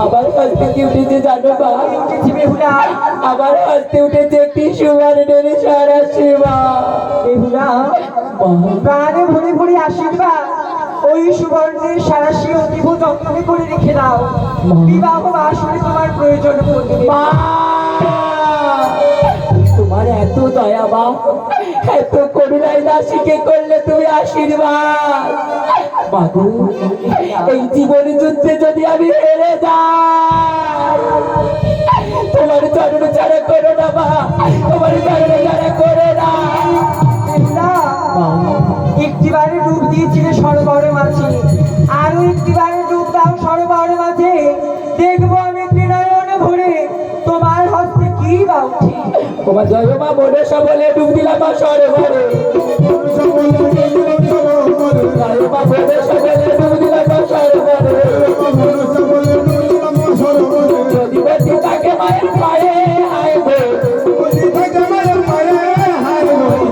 আবার হাসতে কি উঠেছে জানো মা? উঠেছি বেহুলা। আবার হাসতে উঠেছে একটি সুবর্ণের সারা শিবা। বেহুলা প্রাণে ভরে ভরে আশীর্বাদ ওই সুবর্ণের সারাশি অতীব যত্নে করে রেখে দাও। বিবাহ আসলে তোমার প্রয়োজন পড়বে। মা, তোমার এত দয়া মা, এত করুণায় দাসীকে করলে তুমি আশীর্বাদ। বাবু, এই জীবন যুদ্ধে যদি আমি হেরে যাই, তোমার চরণ ছাড়া করো না মা, তোমার চরণ ছাড়া করো না। বেহুলা একটিবারে ডুব দিয়েছিলে সরোবর মাঝে, আরো একটিবারে ডুব দাও সরোবর মাঝে। দেখবো আমি ত্রিনয়নে ভরে তোমার হস্তে কি বা উঠে। তোমার জয় মা, মনসা বলে ডুব দিলাম মা সরোবরে। জয় মা, মনসা বলে ডুব দিলাম মা সরোবরে। যদি বেশি থাকে মায়ের পায়ে হায় গো,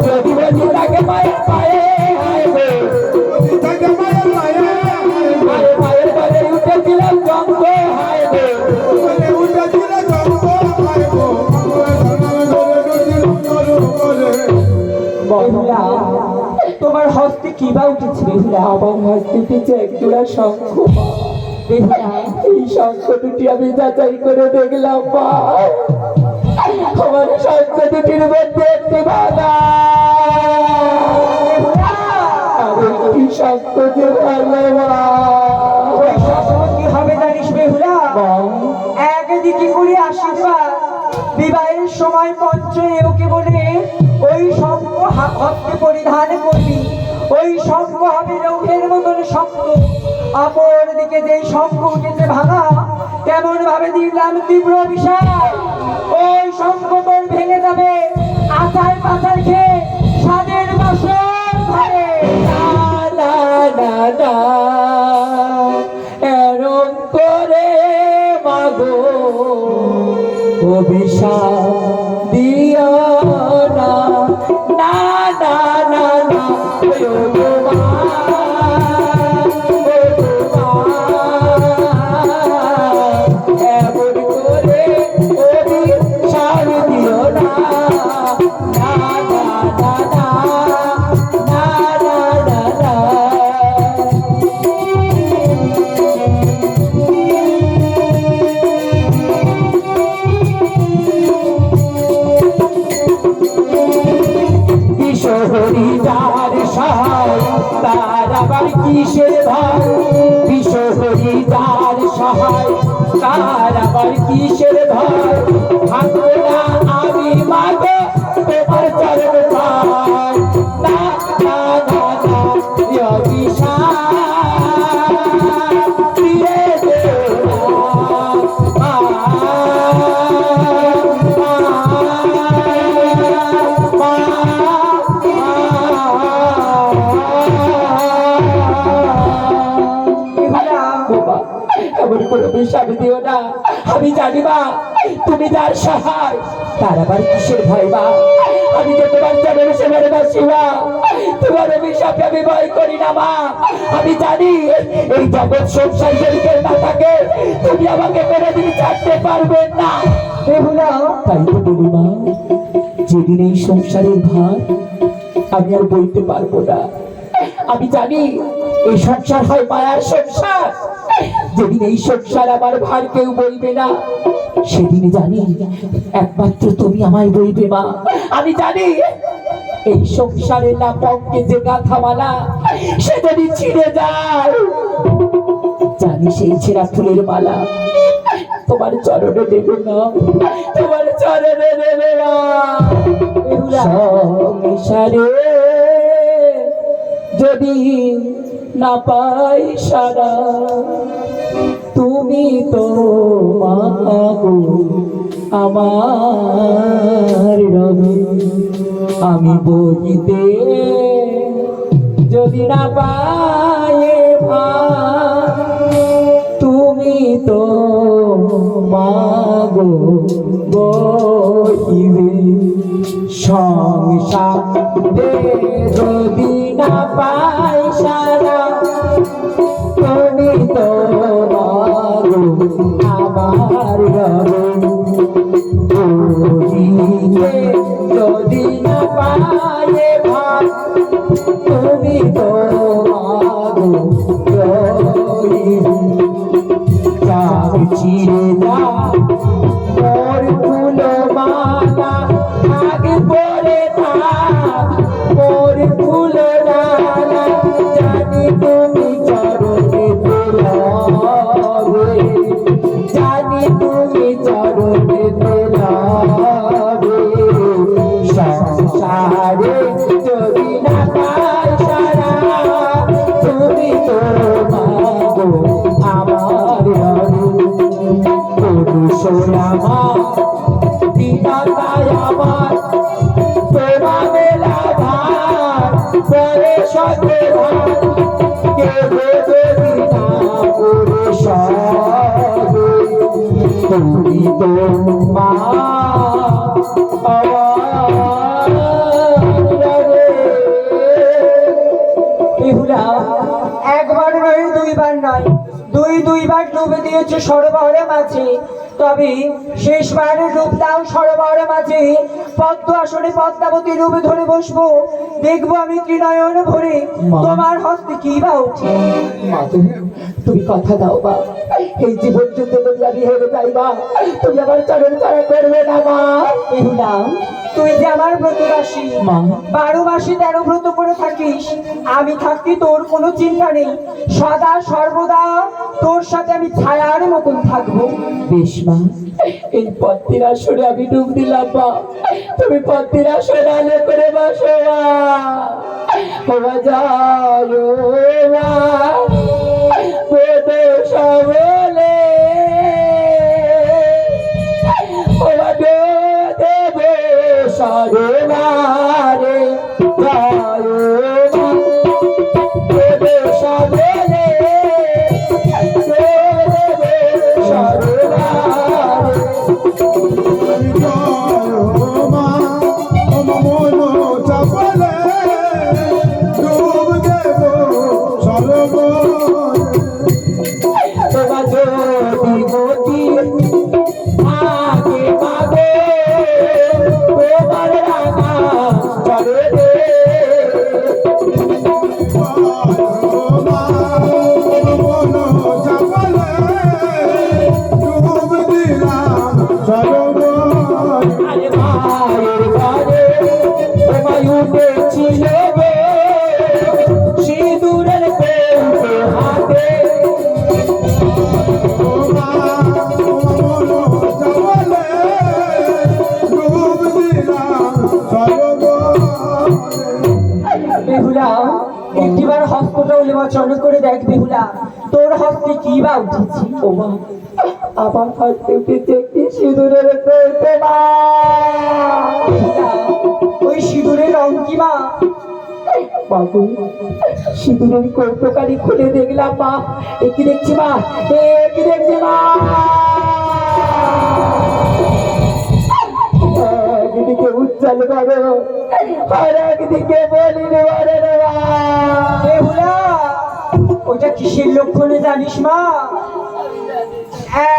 যদি বেশি থাকে মায়ের পায়ে হায় গো, মায়ের পায়ে উঠেছিলাম জঙ্গ হায় গো। বেহুলা তোমার হস্তে কি বা উঠেছে বেহুলা? আমার হস্তে উঠেছে একজোড়া শঙ্খ মা। বেহুলা এই শঙ্খ দুটি আমি যাচাই করে দেখলাম মা, আমার শঙ্খ দুটির মধ্যে একটি ভাঙা, আর একটি শঙ্খ যে ভালো মা। ওই শঙ্খ কি হবে জানিস বেহুলা? একদিকে করে আশীর্বাদ, বিবাহের সময় পঞ্চ এওকে বলে ওই শঙ্খ হস্তে পরিধান করবি। ওই শঙ্খ হবে লৌহের মতন শক্ত। অপর দিকে যে শঙ্খ উঠেছে ভাঙা, কেমন ভাবে দিলাম তীব্র বিষয়। ওই শঙ্খ তোর ভেঙে যাবে আচার পাচার খেয়ে স্বাদের বাসন ঘরে। না না না, এরম করে মাগো অভিশাপ দিও না। না না না না, ও মা, এমন করে অভিশাপ দিও না। না না না না, না না না না। বিশহরি যার সহায়, তার আবার কিসের ভয়? বিশহরি যার সহায়, তার আবার কিসের ভয়? ভাঙবো না আমি মাগো তোমার চরণ পায়। না না না না, অভিশাপ দিয়ে দেও না। এমন করে অভিশাপ দিও না। আমি জানি মা, তুমি যার সহায়, তার আবার কিসের ভয় মা? আমি যে তোমার চরণ সেবারে বাসি মা, তোমার অভিশাপে আমি ভয় করি না মা। আমি জানি এই জগৎ সংসার যদি কেউ না থাকে, তুমি আমাকে কোনোদিন ছাড়তে পারবেন না। বেহুলা তাই তো বলি মা, যেদিন এই সংসারের ভার আমি আর বলতে পারবো না, আমি জানি এই সংসার হয় মায়ার সংসার। যেদিন এই সংসার আমার ভার কেউ বইবে না, সেদিন জানি একমাত্র তুমি আমায় বইবে মা। আমি জানি এই সংসারে না পঙ্কে যে গাঁথামালা, সে যদি ছিঁড়ে যায়, জানি সেই ছেঁড়া ফুলের মালা তোমার চরণে দেবে না, তোমার চরণে দেবে না। সংসারে যদি না পাই সারা, তুমি তো মাগো আমার রবে। আমি বইতে যদি না পাই ভার, তুমি তো মাগো বহিবে। সংসারে যদি না পাই সারা, তুমি তো তো মাগো রইব চাঁদ চিরে যা মোর ফুল মালা আগে পরে থাক মোর ফুল ডালা জানি তুমি চরণে তোলাবে জানি তুমি চরণে তোলাবে সংসারে যদি না পাই সারা তুমি তো মাগো আমার পুরুষ আমার বিনাতায় আমার তোমা মেলা ভার পরে সতে ভার কে দেবে বিনা পুরুষ তুমি তো মা বেহুলা একবার নয় দুইবার নয় দুইবার ডুবে দিয়েছে সরোবরের মাঝে, তবে শেষবারের রূপ দাও সরোবরের মাঝে। পদ্ম আসনে পদ্মাবতী রূপে ধরে বসবো, দেখবো আমি ত্রিনয়ন ভরে তোমার হস্তে কি বা উঠে। মা তুমি কথা দাও বা এই জীবন যুদ্ধ যদি আমি হেরে যাই বা তুমি আমার চরণ ছাড়া করবে না মা। বেহুলা তুই যে আমার ব্রতবাসী, মা 12 মাসে 13 ব্রত করে থাকিস, আমি থাকতে তোর কোনো চিন্তা নেই, সদা সর্বদা তোর সাথে আমি ছায়ার মতন থাকবো। বেশ মা, এই পদ্মের আসরে আমি ডুব দিলাম মা, তুমি পদ্মের আসরে আলো করে বসো মা। বাবা যাও মা বোধ সবলে বাবা দেব সরে মারে যায় মা বোধ সবলে একটিবার হস্তটা উলেমাচরণ করে দেখ বেহুলা, তোর হস্তে কি বা উঠেছে। ও মা, আমার হস্তে উঠেছে একটি সিঁদুরের কৌটো মা। ওই সিঁদুরের রং কি মা? বাবু সিঁদুরের কৌটোকারি খুলে দেখলাম মা, কি দেখছি মা, কি দেখছি মা, একদিকে উজ্জ্বল বাবু আর একদিকে বলির বারে রে মা। বেহুলা ওটা কিসের লক্ষণে জানিস মা?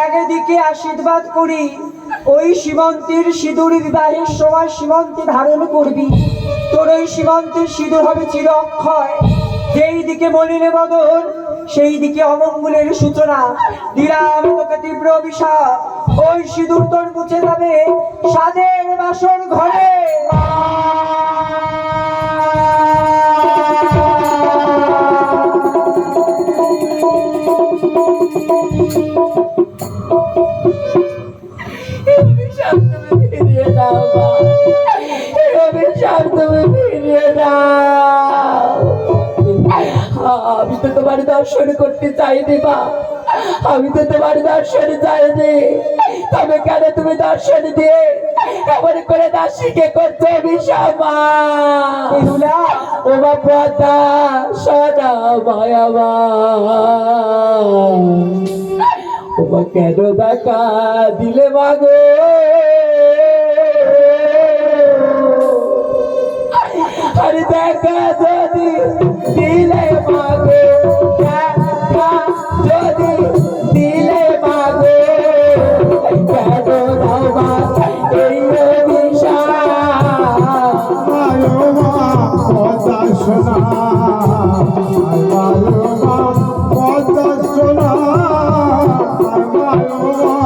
একদিকে আশীর্বাদ করি ওই সীমন্তের সিঁদুর বিবাহের সময় সীমন্তে ধারণ করবি, তোর ওই সীমন্তের সিঁদুর হবে চির অক্ষয়। যেই দিকে মলিনে বদন সেই দিকে অমঙ্গলের সূচনা। দিলাম তোকে তীব্র অভিশাপ, ওই সিঁদুর তোর মুছে যাবে সাদের বাসর ঘরে। আমি তো তোমার দর্শন করতে চাইনি মা, আমি তো তোমার দর্শন চাইনি, তবে কেন তুমি দর্শন দিয়ে এমন করে দাসীকে করতে অভিশাপ মা? ও মা পদ্মা সদা মায়া মা, ও মা কেন দেখা দিলে মাগো? আরে দেখা যদি দিলে মাগো, দেখা যদি দিলে মাগো, কেন দাও মা এই অভিশাপ? সোনা আর মালো মা পদ্মা সোনা আর মালো মা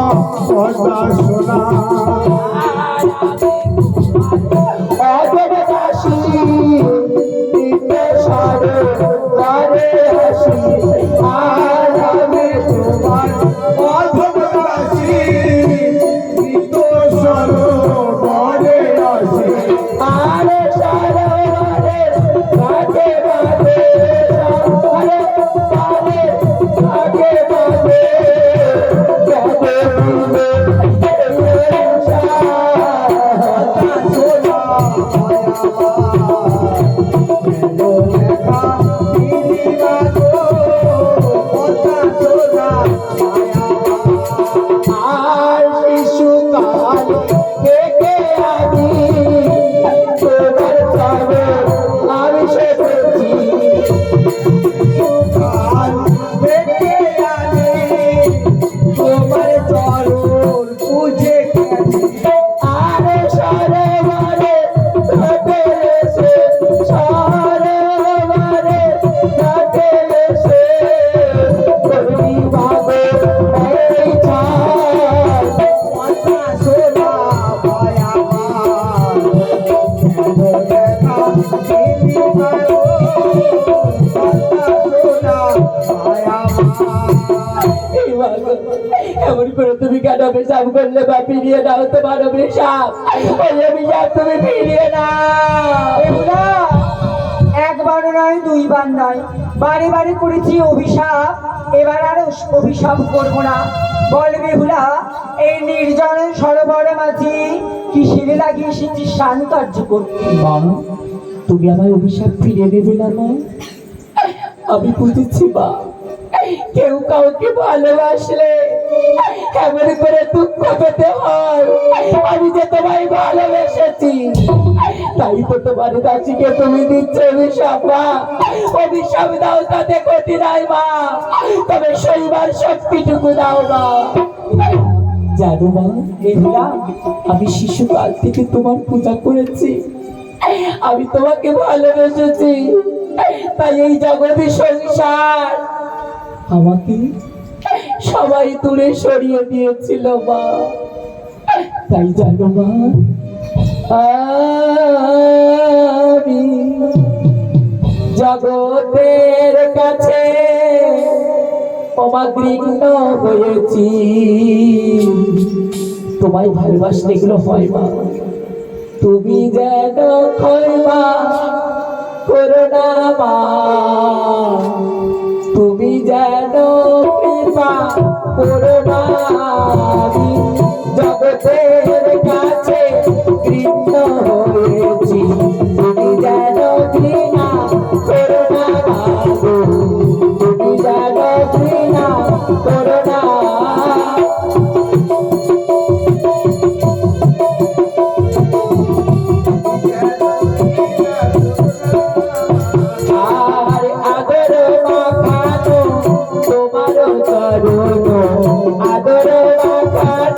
পদ্মা সোনা অজবাসী নিতে সারে করে হাসি আর আমি তোমার অধমদাসী গীত সরোবরে আসি আরে সারে কাকে বাদে সারে পারে কাকে বাদে যাবে আর শিশুকাল থেকে আমি তোমার চরণে আমি সেটেছি তোমার চরণ পুজে আরে সরোবরে ঘাটে এসে সরোবরে ঘাটে এসে করবি ভাবে এই ছাড় এমন করে তুমি কেন পেশাব করলে বা ফিরিয়ে দাও তোমার অভিশাপ ওই অভিশাপ তুমি ফিরিয়ে নাও বেহুলা, একবার নয় দুইবার নয়, বারে বারে করেছি অভিশাপ, এবার আর অভিশাপ করবো না। বল বেহুলা, এই নির্জন সরোবর মাঝি কিসের লাগিয়ে এসেছি স্নান কার্য করতে? মা তুমি আমার অভিশাপ ফিরিয়ে দেবে না মা? আমি বুঝেছি মা, কেউ কাউকে ভালোবাসলে এমন করে দুঃখ পেতে হয়। আমি যে তোমায় ভালোবেসেছি, তাই তো তোমার দাসীকে তুমি দিচ্ছ অভিশাপ মা। অভিশাপ দাও, তাতে ক্ষতি নাই মা, তবে শৈবার শক্তিটুকু দাও মা। জানো মা বেহুলা, আমি শিশুকাল থেকে তোমার পূজা করেছি, আমি তোমাকে ভালোবেসেছি, তাই এই জগতে সংসার আমাকে সবাই দূরে সরিয়ে দিয়েছিল মা। তাই জানো মা, আমি জগতের কাছে অমাগৃহীত হয়েছি। তোমায় ভালোবাসলে এগুলো হয় মা। তুমি যেন ক্ষমা করো না মা, তুমি যেন কৃপা করো না। আমি জগতের কাছে কৃষ্ণ হয়েছি, তুমি যেন ঘৃণা করো না মা গো, তুমি যেন ঘৃণা করো না। আর আদর মাখানো তোমার চরণ, আদর মাখানো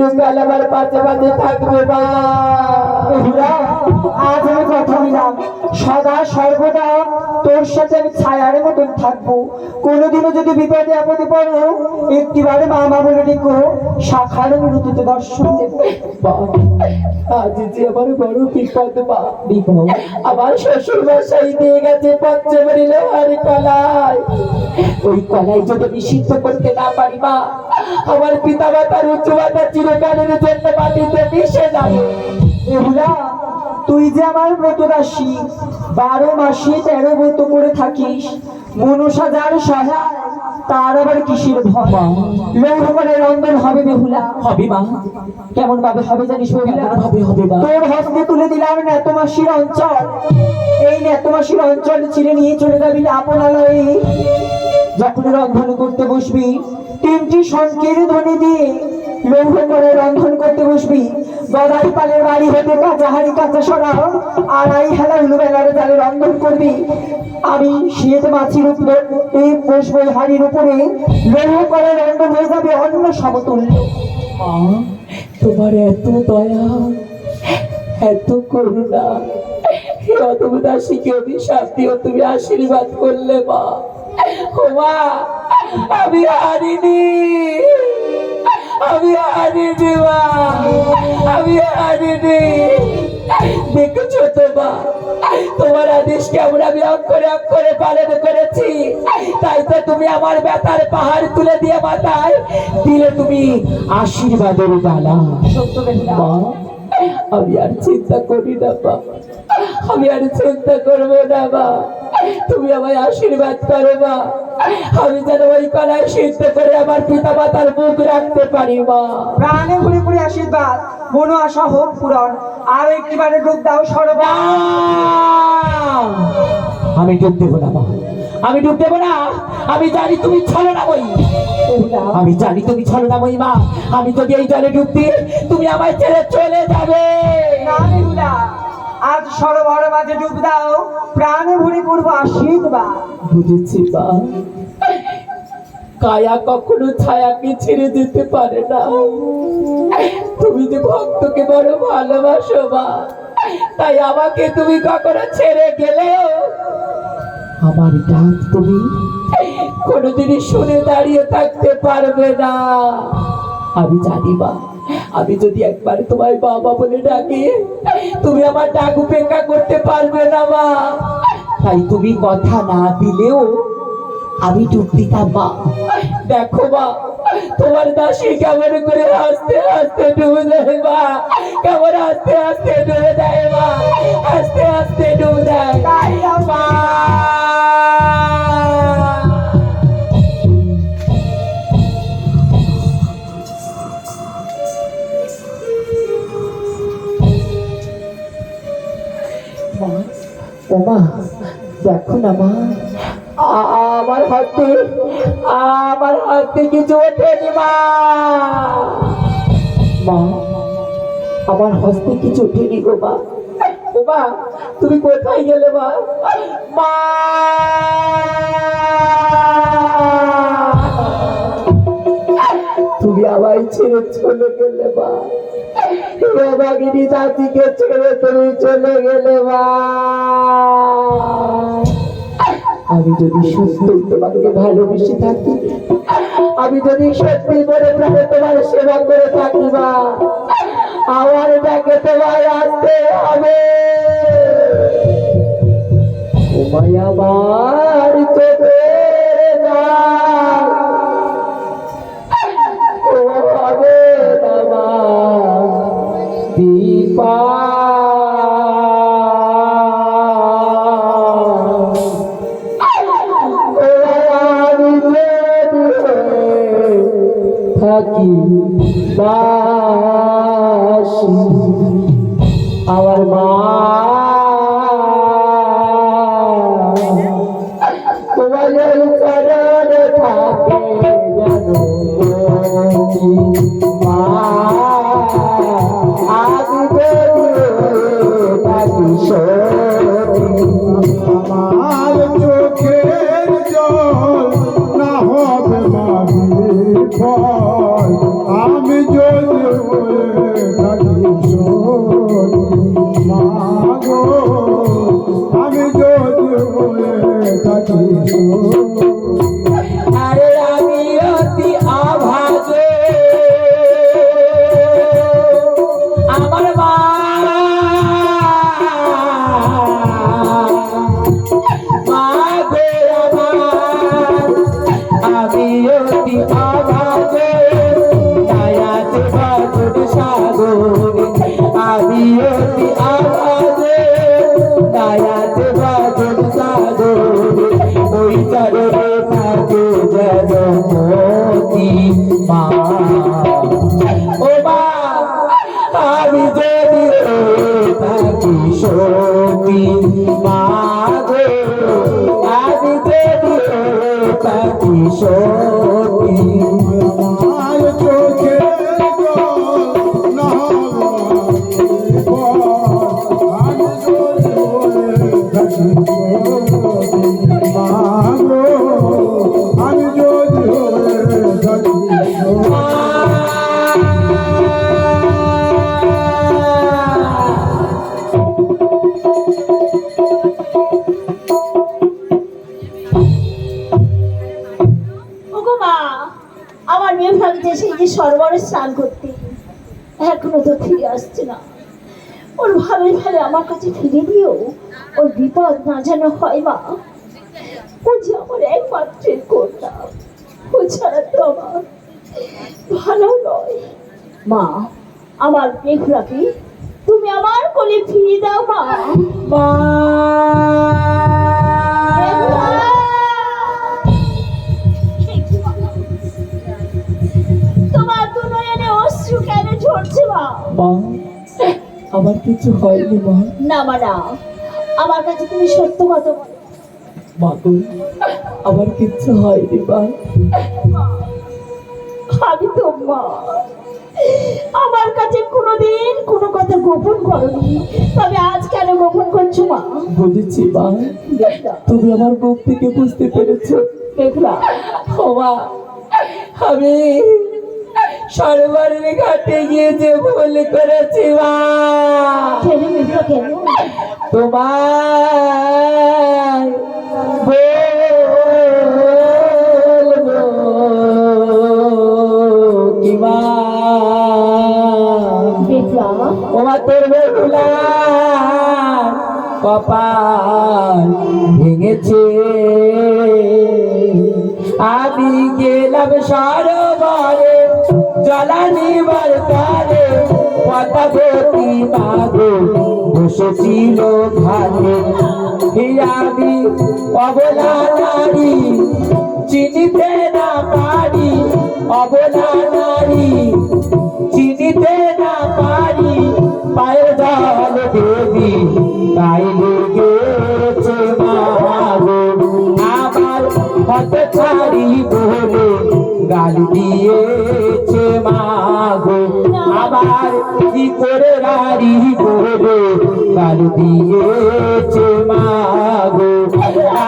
চিরকাল আমার পাশে পাশে থাকবে মা। বেহুলা, আজ আমি কথা দিলাম সদা সর্বদা তোর সাথে আমি ছায়ার মতন থাকবো। কোনোদিনও যদি বিপদে আপদে পড়ো একটিবারে মা মা বলে ডেকো, শাখার মূর্তিতে দর্শন দেবো। মা, আজ যে আমার বড় বিপদ মা। বিপদ? আমার শ্বশুর মশাই দিয়ে গেছে পঞ্চমণি লোহার কলাই। ওই কলাই যদি আমি সিদ্ধ করতে না পারি মা, আমার পিতা মাতার উঁচু মাতা চিরকালের জন্য মাটিতে মিশে যাবে। বেহুলা, তুই যে আমার ব্রতদাসী, 12 মাসে 13 ব্রত করে থাকিস, মনসা যার সহায় তার আবার কিসের ভয়? লৌহকলে রন্ধন হবে বেহুলা। হবে মা। কেমন ভাবে হবে জানিস বেহুলা? কেমন ভাবে হবে মা? তোর হস্তে তুলে দিলাম নেতমাসির অঞ্চল। এই নেতমাসির অঞ্চল ছিঁড়ে নিয়ে চলে যাবি আপনালয়ে। যখন রন্ধন করতে বসবি 3টি শঙ্কের ধ্বনি দিয়ে লৌহ করে রন্ধন করতে বসবি। গদাই পালের বাড়ি হতে কাঁচা হাড়ি কাঁচা সরা 2.5 হেলা উলু বেলারে জালে রন্ধন করবি। আমি শীত মাছির উপরে এই বসবো হাড়ির উপরে, লৌহ করে রন্ধন হয়ে যাবে অন্য সমতুল্য। মা, তোমার এত দয়া, এত করুণা, হে অধম দাসীকে অভিশাপ দিও, তুমি আশীর্বাদ করলে মা। ও মা, আমি হারিনি, আমি হারিনি মা, আমি হারিনি। দেখেছো তো মা, তোমার আদেশ কেমন আমি অক্ষরে অক্ষরে পালন করেছি। তাই তো তুমি আমার ব্যথার পাহাড় তুলে দিয়ে মাথায় দিলে তুমি আশীর্বাদের ডালা। সত্য বেহুলা, মা, আমি আর চিন্তা করি না মা, আমি আর চিন্তা করবো না মা। তুমি আমায় আশীর্বাদ করো মা, আমি যেন ওই কলাই সিদ্ধ করে আমার পিতা মাতার মুখ রাখতে পারি মা। প্রাণে ঘুরে ঘুরে আশীর্বাদ, মনো আশা হোক পূরণ। আর একটিবারে ডুব দাও সর্বা। আমি ডুব দেবো না মা, আমি ডুব দেবো না। আমি জানি তুমি ছলনাময়ী, আমি জানি তুমি ছলনাময়ী মা। আমি যদি এই জলে ডুব দিই তুমি আমায় ছেড়ে চলে যাবে। না বেহুলা, আজ সরোবর মাঝে ডুব দাও, প্রাণে ভরে করবো আশীর্বাদ। বুঝেছি মা, কায়া কখনো ছায়াকে ছেড়ে যেতে পারে না। তুমি যে ভক্তকে বড় ভালোবাসো মা, তাই আমাকে তুমি কখনো ছেড়ে গেলেও আমার ডাক তুমি কোনোদিনই শুনে দাঁড়িয়ে থাকতে পারবে না। আমি জানি মা, আমি যদি একবার তোমায় বাবা বলে ডাকি তুমি আমার ডাক উপেক্ষা করতে পারবে না মা। তাই তুমি কথা না দিলেও আমি ডুব দিতাম মা। দেখো মা, তোমার দাসী কেমন করে আস্তে আস্তে ডুবে দেয় মা, কেমন আস্তে আস্তে ডুবে দেয় মা, আস্তে আস্তে ডুবে দেয় মা। ওমা, দেখো না মা, আমার হাতে কিছু ওঠেনি মা। মা, আমার হস্তে কিছু ওঠেনি গো মা। ও মা, তুমি কোথায় গেলে মা? মা, তুমি আমায় ছেড়ে চলে গেলে মা। বাগিনী চাচিকে ছেড়ে তুমি চলে গেলে মা। আমি যদি সত্যি তোমাকে ভালোবেসে থাকি, আমি যদি সত্যি মনে প্রাণে তোমার সেবা করে থাকি মা, আমার ডাকে তোমায় আসতে হবে। তোমায় আমার চোখের জল, ও হবে আমার দীপা। থাকি বাসি আমার মা, তোমার চরণে থাকে জানো মা। আমি থাকি আমার চোখের জল না হবে মাঝে ফল, আমি যদি সতী মাগো আমি যদি পাখি সতী আর চোখের জল না আমি ওগো মা, আমার মেয়ে ভাবছে সেই যে সরোবরে স্নান করতে, এখনো তো ফিরে আসছে না। ওর ভাবে ভাবে আমার কাছে ফিরে দিও, ওর বিপদ না যেন হয় মা। ও যে আমার একমাত্রের কন্যা, ও ছাড়া তো আমার ভালো নয়। মা, আমার মেঘলাকে তুমি আমার কোলে ফিরিয়ে দাও মা। মা তোমার দু নয়নে অশ্রু কেন ঝরছে মা? মা আমার কিছু হয়নি মা। না মা না, আমার কাছে তুমি সত্য কথা বলো। মা গো আমার কিচ্ছু হয়নি মা। আমি তো মা, আমার কাছে কোনোদিন কোনো কথা গোপন করনি, তবে আজ কেন গোপন করছো মা? বুঝেছি মা, দেখলা তুমি আমার মুখ থেকে বুঝতে পেরেছো। দেখলা ও মা, আমি সরোবরের ঘাটে গিয়ে যে ভুল করেছি মা, কেন মেঘলা কেন? তোমার বলবো কি মা। দেখলা ওমা তোর বেগুলা কপাল ভেঙেছে, আমি গেলাম সরোবরে জলানিবার তারে, পদ্মাবতী মাগো বসেছিল ঘাটে, আমি অবলা নারী চিনিতে না পারি, অবলা নারী চিনিতে না পারি, পায়ের জল দেবী তাই লেগেছে মাগো, আমার হত ছাড়ি বলে গাল দিয়েছে মাগো, আবার কি করে রাড়ি বলে গাল দিয়েছে মাগো,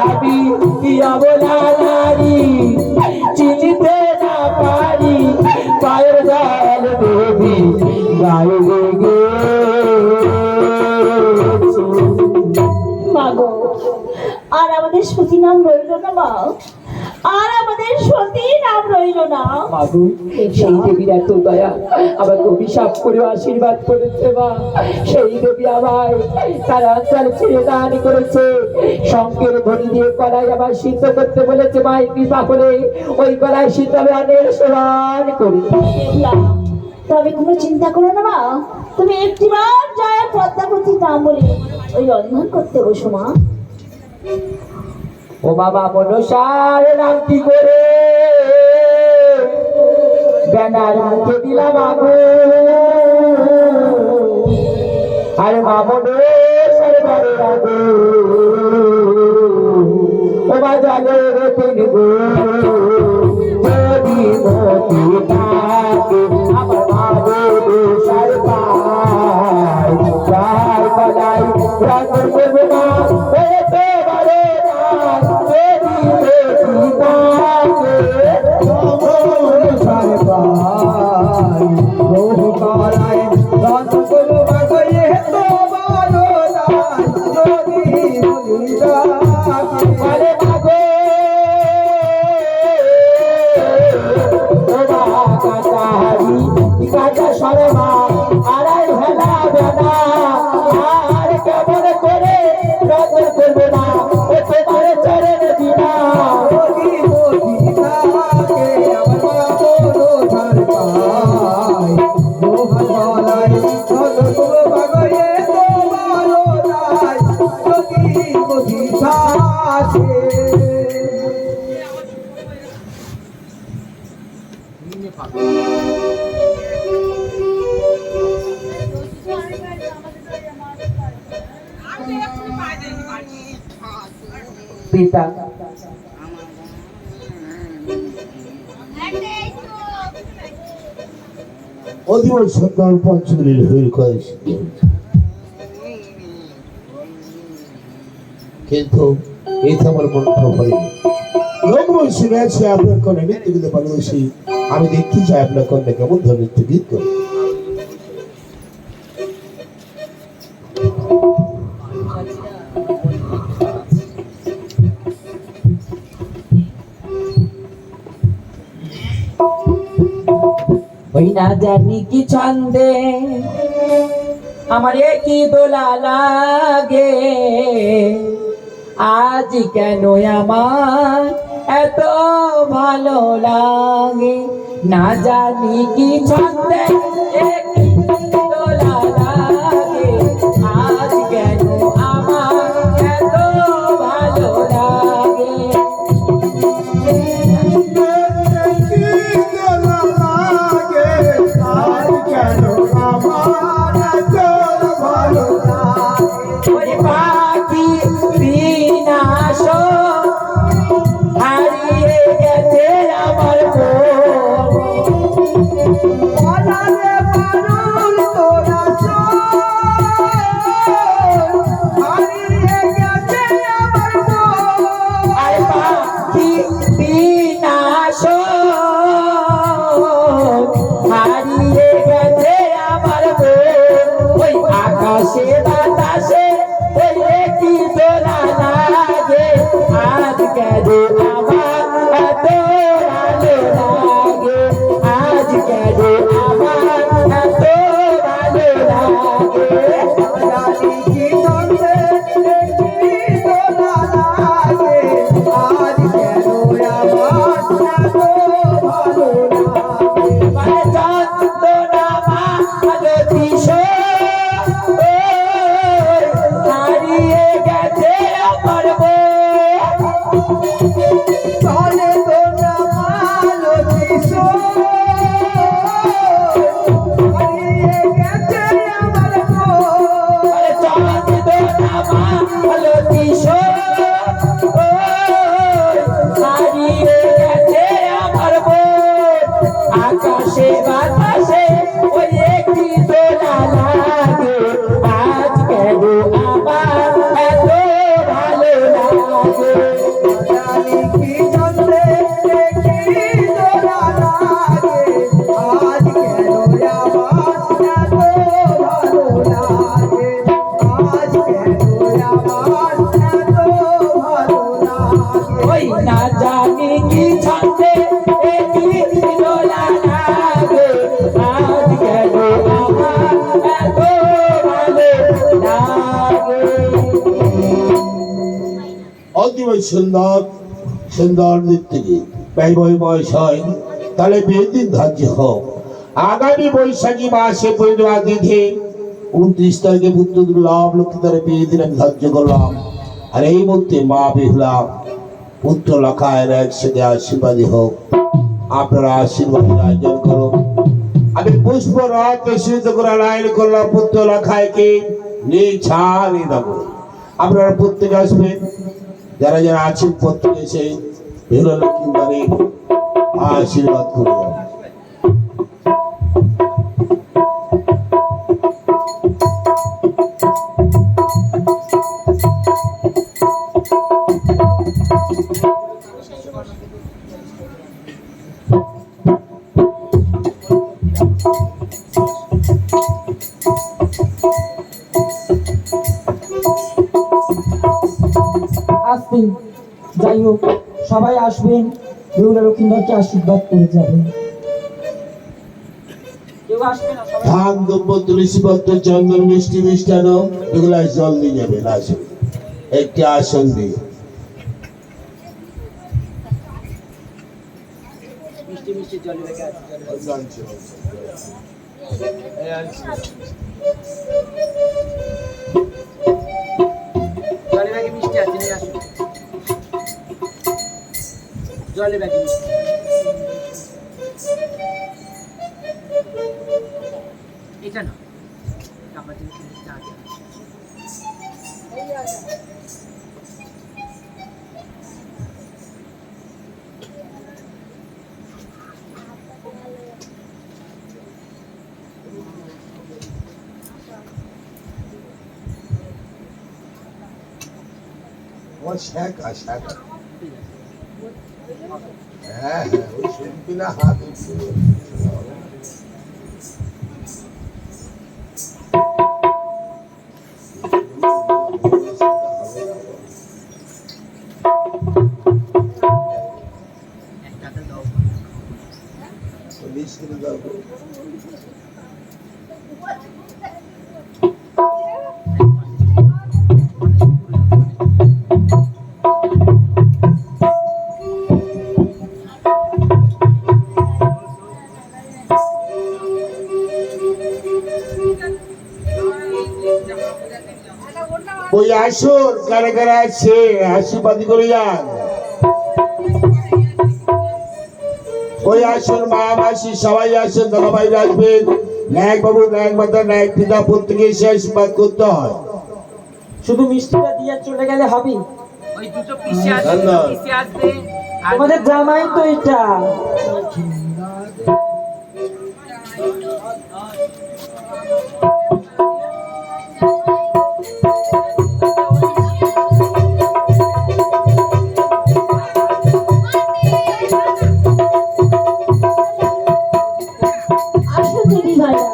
আমি কি অবলা নারী চিনিতে না পারি, পায়ের জল দেবী গায়ে লেগে মা গো, আর আমাদের সতী নাম রইল না মা, আর আমাদের সতী নাম রইল না। মাগো সেই দেবীর এত দয়া আমাকে অভিশাপ করে আশীর্বাদ করেছে মা, সেই দেবী আমায় তার অঞ্চল ছেড়ে দান করেছে, শঙ্কের ধ্বনি দিয়ে কলাই আবার সিদ্ধ করতে বলেছে, মায়ের কৃপা করে ওই কলাই সিদ্ধ আমি অনেক সেবান করি। দেখলা, তবে কোনো চিন্তা করো না মা, তুমি একটিবার জয় পদ্মাবতী নাম বলে ওই রন্ধন করতে বসো মা। ও বাবা মনসার নাম কি করে ব্যানার মুখে দিলাম আগো, আর মা মনসার ঘরে আগো, ও বা জলের তিন গো যদি মতি থাকে, আমার মা মনসার পায় যার গলায় রাজন করবে মা, ওতে বারে আড়াই ভেলা বেলা আর কেমন করে রাজন করবে না, পিতা, অধিবর সন্তান পঞ্চমীর হয়ে কয়েছে, কিন্তু এতে আমার মনটা ভরেনি। লোকময় শুনে আছে আপনার কন্যা নৃত্য গীতে ভালোবাসি। আমি দেখতে চাই আপনার কন্যা কেমন ধরনের নৃত্য গীত করে। ওই না জানি কি ছন্দে আমার কি দোলা লাগে, আজ কেন আমার এত ভালো লাগে, না জানি কি ছন্দে কি দোলা লাগে, আজ কেন আমার এত ভালো লাগে। ওই পাখি বিনাশ হারিয়ে গেছে আমার আর পাখি বিনাশ হারিয়ে গেছে আমার ওই আকাশে বাতাসে ওই কি তোরা লাগে, আজ কেন আমার এত ভালো লাগে, আজ কেন আমার এত ভালো লাগে। যন্ত্রণা মালতীশ হারিয়ে গেছে আমার যন্ত্রণা মালতীশ হারিয়ে গেছে আমার আকাশে বাতাসে ওই একটি দোলা লাগে, আজ কেন আমার এত ভালো লাগে। ওই না জানি কি ছন্দে কি দোলা লাগে, আজ কেন আমার এত ভালো লাগে। অতিবই সুন্দর সুন্দর নৃত্য গীত ব্যয়বয় বয়স হয়, তাহলে বিয়ের দিন ধার্য হোক। আগামী বৈশাখী মাসে পূর্ণিমা তিথি 29 তারিখে পুত্র দুর্লভ লক্ষ্মী তারা বিয়ে দিন আমি ধার্য করলাম। আর এই মধ্যে মা বেহুলা পুত্র লখায়ের একসাথে আশীর্বাদী হোক। আপনারা আশীর্বাদের আয়োজন করুন। আমি পুষ্প রথ সিদ্ধ করে লাইন করলাম পুত্র লখায়কে নিছাড়ি দেব। আপনারা প্রত্যেকে আসবেন, যারা যারা আছেন প্রত্যেকে এসে বেহুলা লক্ষ্মী বাড়ি আশীর্বাদ করবেন। আসবেন, যাই হোক সবাই আসবেন, বেহুলা লক্ষ্মীবারকে আশীর্বাদ করে যাবেন। কেউ আসবে না, সবাই ধান দ্রব্য তুলসী পত্র চন্দন মিষ্টি মিষ্টান্ন এগুলা জল দিয়ে যাবেন। আসুন একটি আসন দিয়ে। জলে ব্যাগে মিষ্টি। এটা না, আমার জন্য মিষ্টি আছে। আমার শেখা শেখা হ্যাঁ হ্যাঁ ওই শুনবি না হাত উঠিয়ে ওই আসুন কারে কারে আছে আশীর্বাদী করে যান ওই আসুন মা মাসি সবাই আসেন দাদাভাই আসবেন নায়ক বাবু নায়ক মাতা নায়ক পিতা প্রত্যেকে এসে আশীর্বাদ করতে হয় শুধু মিষ্টিটা দিয়ে চলে গেলে হবে? ওই দুটো পিসে আসবে ধন্যবাদ। পিসে আসবে আর তোমাদের জামাই তো এটা। আসো দিদি ভাইয়া।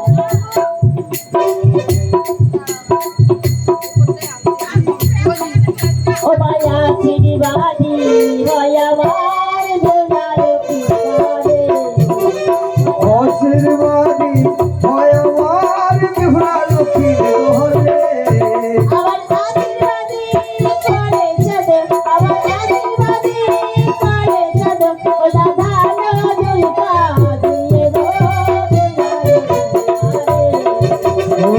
ও ভাইয়া চিনি বাড়ি ভাইয়া আমার বোনার পিতারে। আশীর্বাদী হয় আমার বিভ্রা লক্ষ্মী ঘরে। আমার আশীর্বাদী করে যাবে, আমার আশীর্বাদী করে যাবে, ও দাদা নজুলকা দিয়ে গো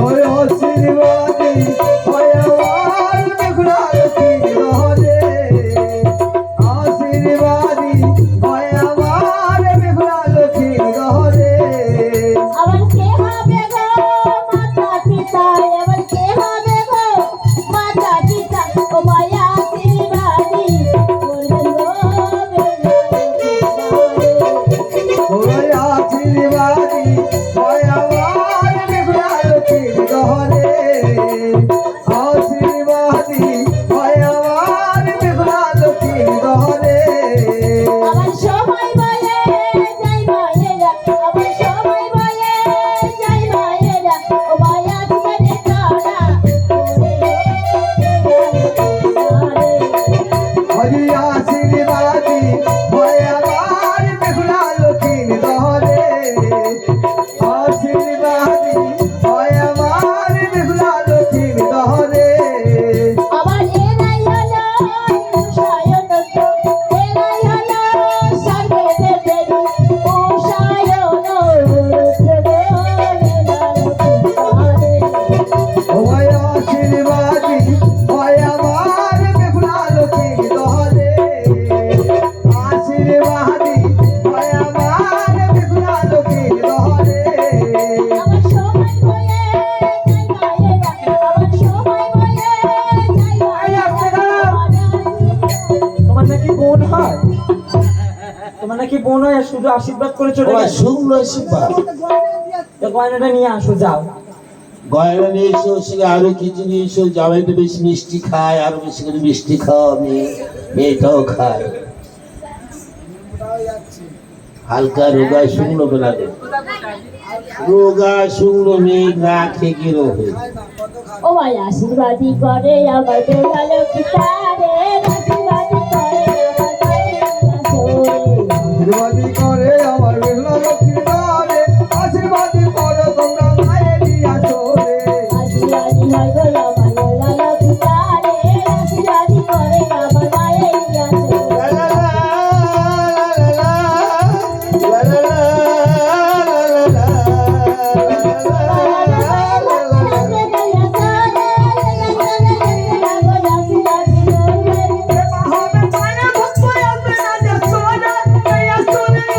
ওই আশীর্বাদী হয় আমার বিভ্রা লক্ষ্মী ঘরে। আশীর্বাদী হয় আমার বিভ্রা লক্ষ্মী ঘরে। আমার কে হবে গো মাতা পিতা, আমার কে হবে গো মাতা পিতা, ও মায়া আশীর্বাদী করবেন গো ওই আশীর্বাদী হয় আমার বিভ্রা লক্ষ্মী ঘরে। আশীর্বাদী হয় আমার বিভ্রা লক্ষ্মী ঘরে। আমার সময় বলে যাই মায়েরা, আমার সময় বলে যাই মায়েরা, ও মায়া আশীর্বাদী করা হরি আশীর্বাদী হয় আমার বিভ্রা লক্ষ্মী ঘরে। আশীর্বাদী হয় আমার বিভ্রা লক্ষ্মী ঘরে। আমার এনাই হলো উষায়নত, এনাই হলো সর্বেদের দেবী, উষায়ন ওই আশীর্বাদী হয় আমার বিভ্রা লক্ষ্মী ঘরে। আশীর্বাদী হয় আমার বিভ্রা লক্ষ্মী ঘরে। আমার সময় বলে যাই মায়েরা, আমার সময় বলে যাই মায়েরা। তোমার নাকি বোন হয়? তোমার নাকি বোন হয় আর শুধু আশীর্বাদ করে চলে ওরা গেছে? শুনলো আশীর্বাদ তো গয়নাটা নিয়ে আসো, যাও। গয়না নিয়ে এসো সেখানে আরো কিছু নিয়ে এসো জামাইটা বেশি মিষ্টি খায় আরো বেশি করে মিষ্টি খাওয়া মেয়েটাও খায় হালকা রোগা শুকনো বেলাতে রোগা শুকনো মেয়ে না খেয়ে কি রোগ ও ভাই আশীর্বাদী করে আমার বেলাল পিতারে, আশীর্বাদী করে আমার